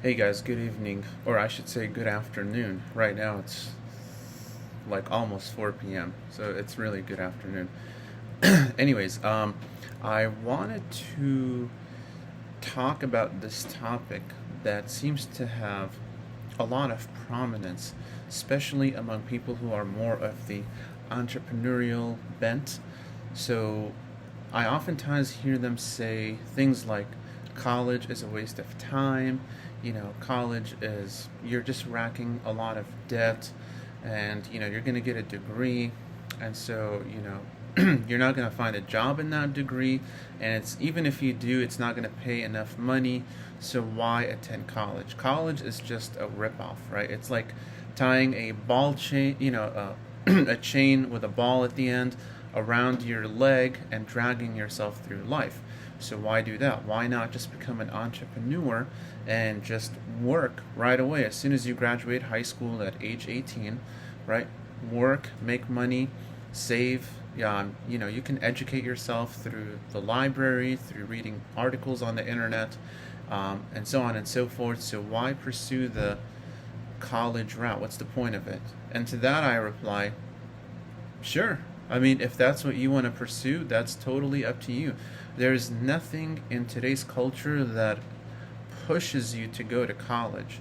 Hey guys, good evening, or I should say good afternoon. Right now it's like almost 4 p.m., so it's really good afternoon. Anyways, I wanted to talk about this topic that seems to have a lot of prominence, especially among people who are more of the entrepreneurial bent. So I oftentimes hear them say things like college is a waste of time, college is, you're just racking a lot of debt, and, you're going to get a degree, and so, you're not going to find a job in that degree, and it's even if you do, it's not going to pay enough money. So why attend college? College is just a ripoff, right? It's like tying a ball chain, a chain with a ball at the end around your leg and dragging yourself through life. So why do that? Why not just become an entrepreneur and just work right away as soon as you graduate high school at age 18, right? Work, make money, save. Yeah, you can educate yourself through the library, through reading articles on the internet, and so on and so forth. So why pursue the college route? What's the point of it? And to that I reply, sure. I mean, if that's what you want to pursue, that's totally up to you. There's nothing in today's culture that pushes you to go to college.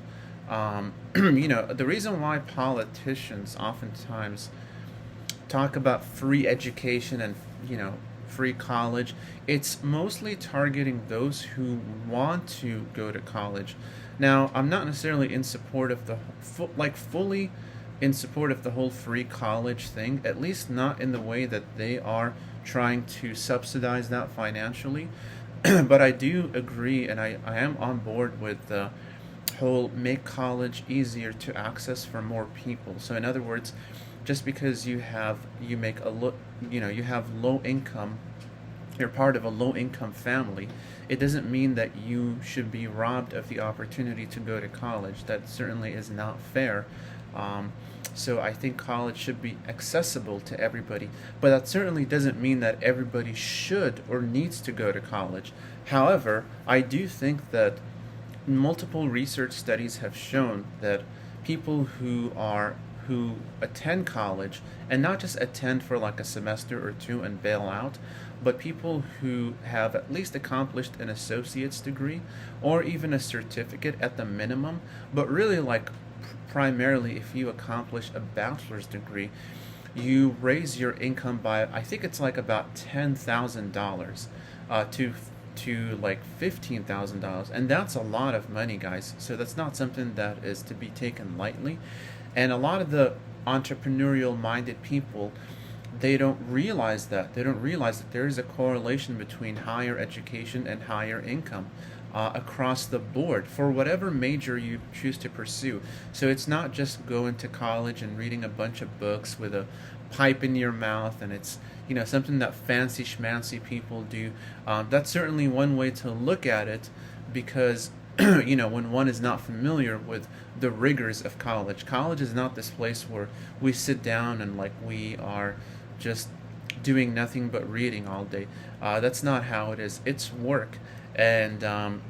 The reason why politicians oftentimes talk about free education and, free college, it's mostly targeting those who want to go to college. Now, I'm not necessarily in support of the fully in support of the whole free college thing, at least not in the way that they are trying to subsidize that financially. But I do agree, and I am on board with the whole make college easier to access for more people. So in other words, just because you make a low, you have low income, you're part of a low income family, it doesn't mean that you should be robbed of the opportunity to go to college. That certainly is not fair. Um, so I think college should be accessible to everybody, but that certainly doesn't mean that everybody should or needs to go to college. However, I do think that multiple research studies have shown that people who attend college, and not just attend for like a semester or two and bail out, but people who have at least accomplished an associate's degree or even a certificate at the minimum, but really like primarily if you accomplish a bachelor's degree, you raise your income by, I think it's like about $10,000 to like $15,000, and that's a lot of money, guys. So that's not something that is to be taken lightly. And a lot of the entrepreneurial minded people, they don't realize that there is a correlation between higher education and higher income, across the board for whatever major you choose to pursue. So it's not just going to college and reading a bunch of books with a pipe in your mouth, and it's, something that fancy schmancy people do. That's certainly one way to look at it, because when one is not familiar with the rigors of college. College is not this place where we sit down and like we are just doing nothing but reading all day. That's not how it is. It's work. And,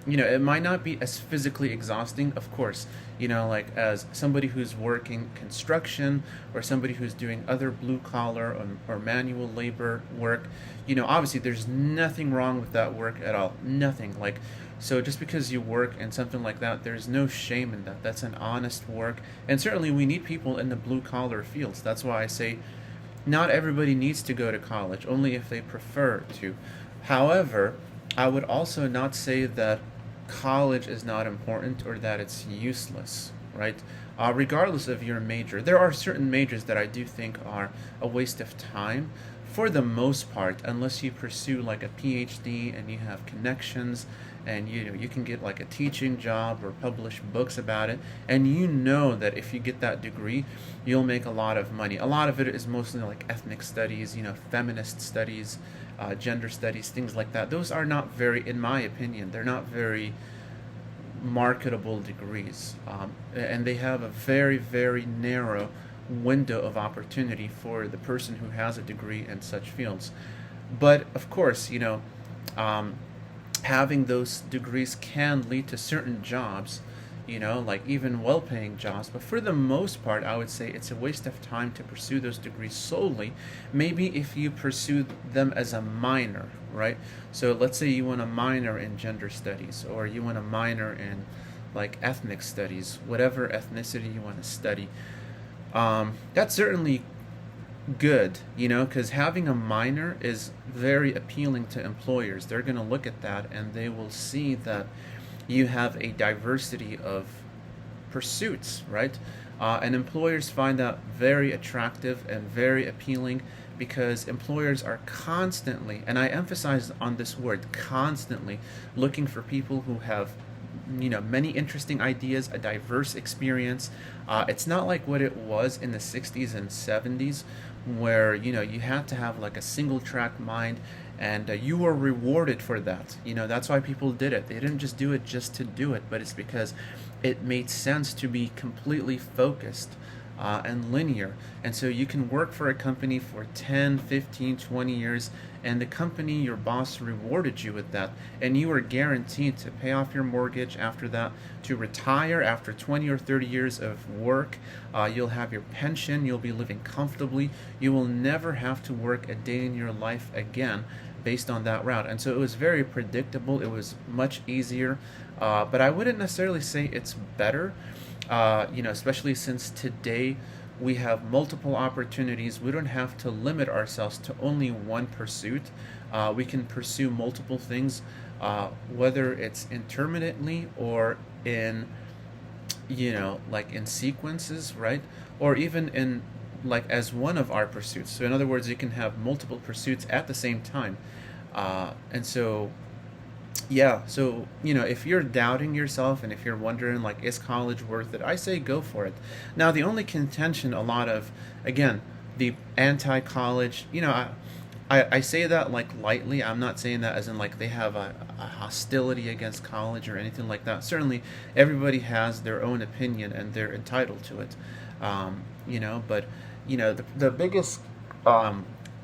it might not be as physically exhausting, of course, like as somebody who's working construction or somebody who's doing other blue collar or manual labor work. Obviously there's nothing wrong with that work at all. Nothing. Like, so just because you work in something like that, there's no shame in that. That's an honest work. And certainly we need people in the blue collar fields. That's why I say not everybody needs to go to college, only if they prefer to. However, I would also not say that college is not important or that it's useless, right? Regardless of your major, there are certain majors that I do think are a waste of time for the most part, unless you pursue like a PhD and you have connections, and you can get like a teaching job or publish books about it, and that if you get that degree you'll make a lot of money. A lot of it is mostly like ethnic studies, feminist studies, gender studies, things like that. Those are not very, in my opinion, they're not very marketable degrees, and they have a very, very narrow window of opportunity for the person who has a degree in such fields. But of course, um, having those degrees can lead to certain jobs, like even well-paying jobs. But for the most part, I would say it's a waste of time to pursue those degrees solely. Maybe if you pursue them as a minor, right? So let's say you want a minor in gender studies, or you want a minor in like ethnic studies, whatever ethnicity you want to study. That's certainly good, because having a minor is very appealing to employers. They're going to look at that and they will see that you have a diversity of pursuits, right? And employers find that very attractive and very appealing, because employers are constantly, and I emphasize on this word, constantly looking for people who have many interesting ideas, a diverse experience. It's not like what it was in the 60s and 70s, where you had to have like a single track mind, and you were rewarded for that. That's why people did it. They didn't just do it just to do it, but it's because it made sense to be completely focused and linear. And so you can work for a company for 10, 15, 20 years, and the company, your boss, rewarded you with that, and you are guaranteed to pay off your mortgage after that, to retire after 20 or 30 years of work. You'll have your pension, you'll be living comfortably, you will never have to work a day in your life again based on that route. And so it was very predictable, it was much easier, but I wouldn't necessarily say it's better. Especially since today we have multiple opportunities. We don't have to limit ourselves to only one pursuit. We can pursue multiple things, whether it's intermittently or in, like in sequences, right? Or even in like as one of our pursuits. So in other words, you can have multiple pursuits at the same time. And so yeah, so if you're doubting yourself and if you're wondering like, is college worth it, I say go for it. Now the only contention, a lot of, again, the anti-college, I say that like lightly. I'm not saying that as in like they have a hostility against college or anything like that. Certainly everybody has their own opinion and they're entitled to it. But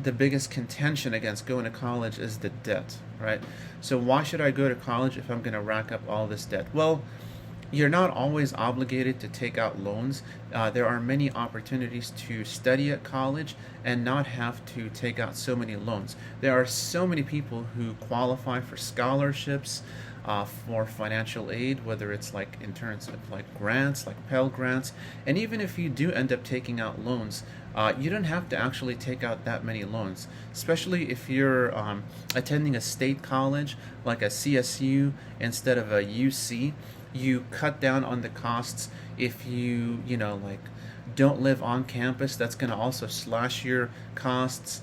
the biggest contention against going to college is the debt, right? So why should I go to college if I'm going to rack up all this debt? Well, you're not always obligated to take out loans. There are many opportunities to study at college and not have to take out so many loans. There are so many people who qualify for scholarships, for financial aid, whether it's like in terms of like grants, like Pell Grants. And even if you do end up taking out loans, you don't have to actually take out that many loans, especially if you're attending a state college like a CSU instead of a UC. You cut down on the costs. If you like don't live on campus, that's going to also slash your costs.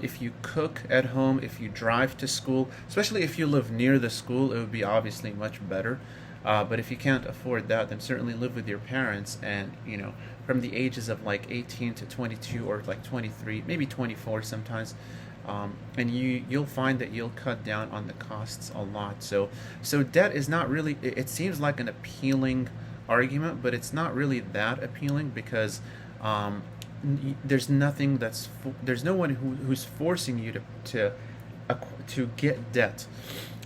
If you cook at home, if you drive to school, especially if you live near the school, it would be obviously much better. But if you can't afford that, then certainly live with your parents, and from the ages of like 18 to 22 or like 23, maybe 24 sometimes. And you'll find that you'll cut down on the costs a lot. So debt is not really, it seems like an appealing argument, but it's not really that appealing, because there's nothing there's no one who's forcing you to get debt.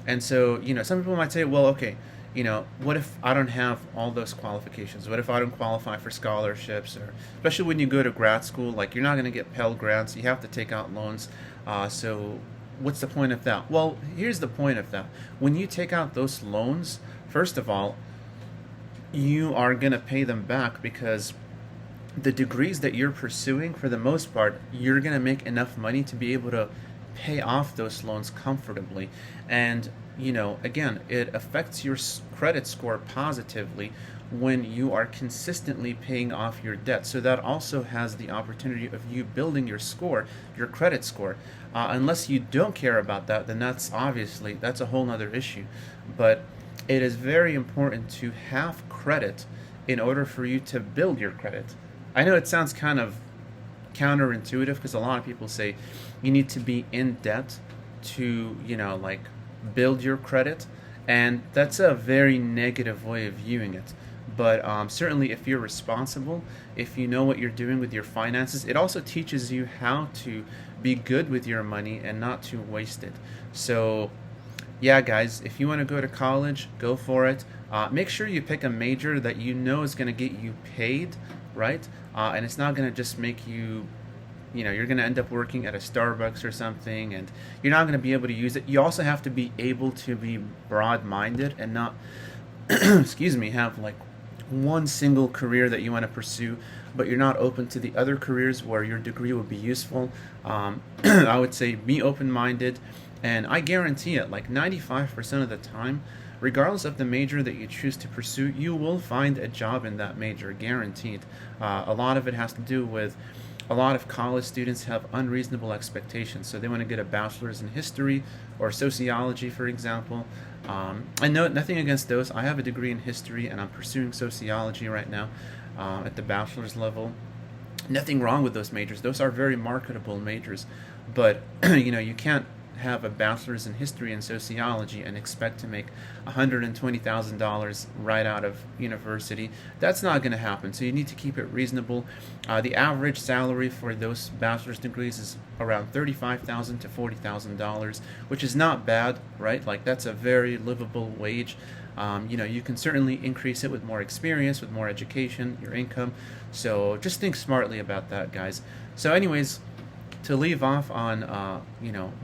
And so some people might say, well, okay, what if I don't have all those qualifications? What if I don't qualify for scholarships? Or especially when you go to grad school, like you're not going to get Pell Grants, you have to take out loans. So what's the point of that? Well, here's the point of that. When you take out those loans, first of all, you are going to pay them back, because the degrees that you're pursuing, for the most part, you're going to make enough money to be able to pay off those loans comfortably. And again, it affects your credit score positively when you are consistently paying off your debt. So that also has the opportunity of you building your score, your credit score. Unless you don't care about that, then that's a whole nother issue. But it is very important to have credit in order for you to build your credit. I know it sounds kind of counterintuitive, because a lot of people say you need to be in debt to like build your credit, and that's a very negative way of viewing it. But certainly if you're responsible, if you know what you're doing with your finances, it also teaches you how to be good with your money and not to waste it. So yeah, guys, if you want to go to college, go for it. Make sure you pick a major that you know is going to get you paid, right? And it's not going to just make you, you're going to end up working at a Starbucks or something, and you're not going to be able to use it. You also have to be able to be broad-minded and not, excuse me, have like one single career that you want to pursue, but you're not open to the other careers where your degree would be useful. I would say be open-minded, and I guarantee it, like 95% of the time, regardless of the major that you choose to pursue, you will find a job in that major, guaranteed. A lot of it has to do with a lot of college students have unreasonable expectations. So they want to get a bachelor's in history or sociology, for example. I know nothing against those. I have a degree in history and I'm pursuing sociology right now at the bachelor's level. Nothing wrong with those majors. Those are very marketable majors. But you can't have a bachelor's in history and sociology and expect to make $120,000 right out of university. That's not going to happen. So you need to keep it reasonable. The average salary for those bachelor's degrees is around $35,000 to $40,000, which is not bad, right? Like that's a very livable wage. You can certainly increase it with more experience, with more education, your income. So just think smartly about that, guys. So anyways, to leave off on,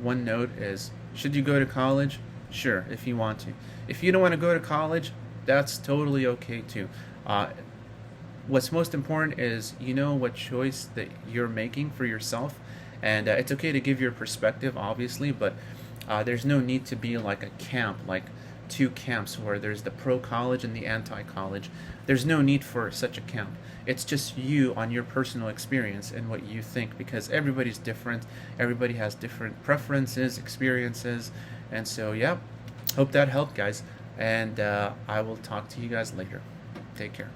one note is, should you go to college? Sure, if you want to. If you don't want to go to college, that's totally okay too. What's most important is you know what choice that you're making for yourself, and it's okay to give your perspective, obviously, but there's no need to be like a camp, like two camps where there's the pro-college and the anti-college. There's no need for such a camp. It's just you on your personal experience and what you think, because everybody's different. Everybody has different preferences, experiences, and so yeah, hope that helped, guys, and I will talk to you guys later. Take care.